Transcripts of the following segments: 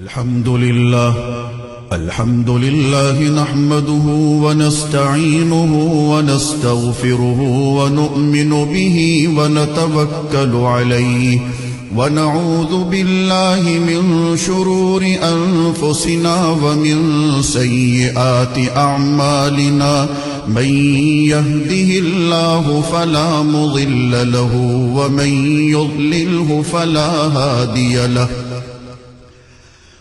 الحمد لله نحمده ونستعينه ونستغفره ونؤمن به ونتوكل عليه ونعوذ بالله من شرور أنفسنا ومن سيئات أعمالنا من يهده الله فلا مضل له ومن يضلله فلا هادي له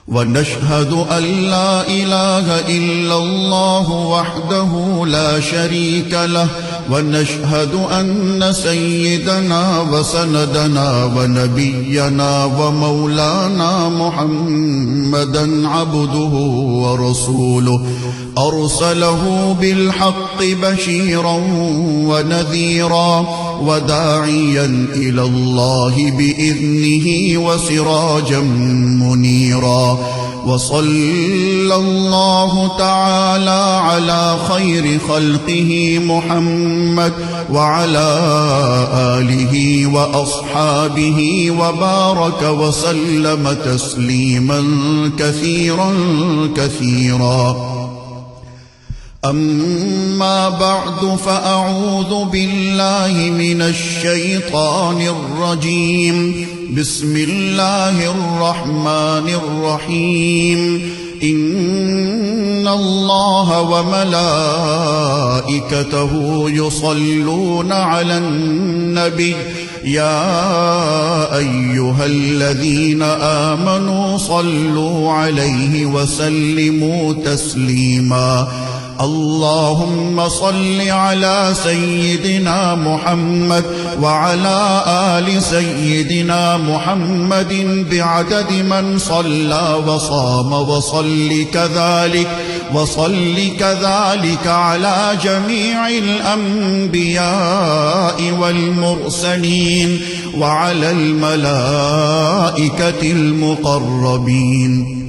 ونشهد أن لا إله إلا الله وحده لا شريك له ونشهد أن سيدنا وسندنا ونبينا ومولانا محمدا عبده ورسوله أرسله بالحق بشيرا ونذيرا وداعيا إلى الله بإذنه وسراجا منيرا وصلى الله تعالى على خير خلقه محمد وعلى آله وأصحابه وبارك وسلم تسليما كثيرا كثيرا. أما بعد فأعوذ بالله من الشيطان الرجيم. بسم الله الرحمن الرحيم. إن الله وملائكته يصلون على النبي يا أيها الذين آمنوا صلوا عليه وسلموا تسليما. اللهم صل على سيدنا محمد وعلى آل سيدنا محمد بعدد من صلى وصام وصل كذلك على جميع الأنبياء والمرسلين وعلى الملائكة المقربين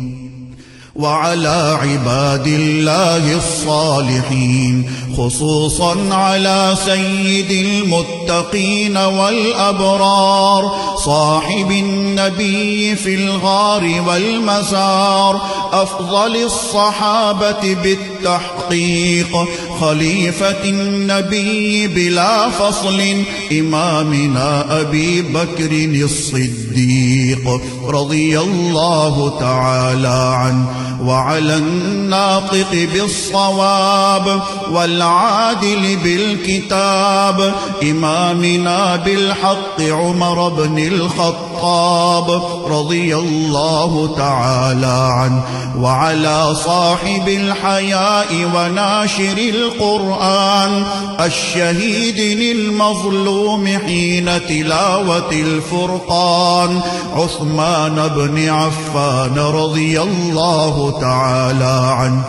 وعلى عباد الله الصالحين، خصوصا على سيد المتقين والأبرار صاحب النبي في الغار والمزار، أفضل الصحابة بالتحقيق، خليفة النبي بلا فصل، إمامنا أبي بكر الصديق رضي الله تعالى عنه، وعلى الناطق بالصواب والعادل بالكتاب إمامنا بالحق عمر بن الخطاب رضي الله تعالى عنه، وعلى صاحب الحياء وناشر القرآن الشهيد المظلوم حين تلاوة الفرقان عثمان بن عفان رضي الله تعالى عنه،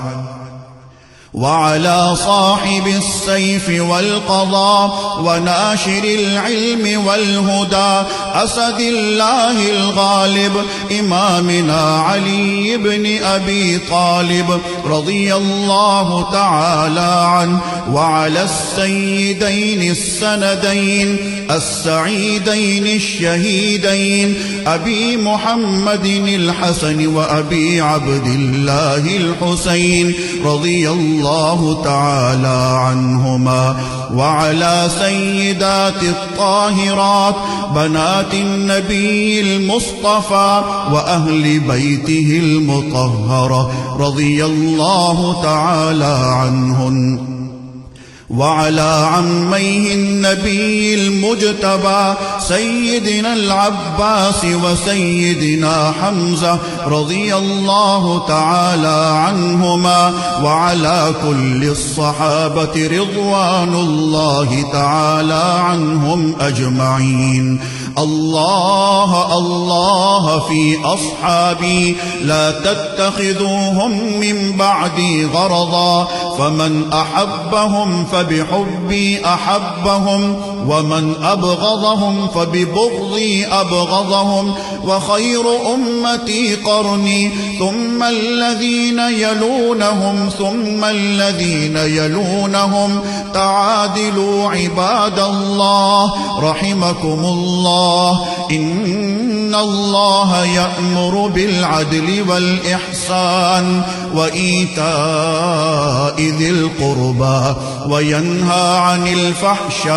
وعلى صاحب السيف والقضاء وناشر العلم والهدى أسد الله الغالب إمامنا علي بن أبي طالب رضي الله تعالى عنه، وعلى السيدين السندين السعيدين الشهيدين أبي محمد الحسن وأبي عبد الله الحسين رضي الله تعالى عنهما، وعلى سيدات الطاهرات بنات النبي المصطفى وأهل بيته المطهرة رضي الله تعالى عنهن، وعلى عميه النبي المجتبى سيدنا العباس وسيدنا حمزة رضي الله تعالى عنهما، وعلى كل الصحابة رضوان الله تعالى عنهم أجمعين. الله الله في أصحابي لا تتخذوهم من بعدي غرضا، فمن أحبهم فبحبي أحبهم، ومن أبغضهم فببغضي أبغضهم، وخير أمتي قرني ثم الذين يلونهم ثم الذين يلونهم. تعادلوا عباد الله رحمكم الله، إن إن الله يأمر بالعدل والإحسان وإيتاء ذي القربى وينهى عن الفحشاء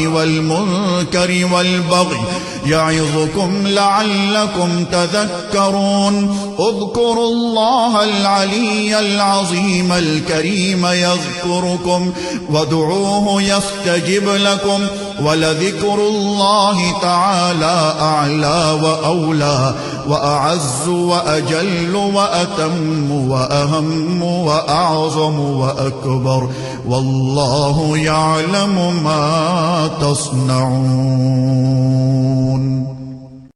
والمنكر والبغي يعظكم لعلكم تذكرون اذكروا الله العلي العظيم الكريم يذكركم وادعوه يستجب لكم ولذكر الله تعالى أعلى وأولى وأعز وأجل وأتم وأهم وأعظم وأكبر والله يعلم ما تصنعون.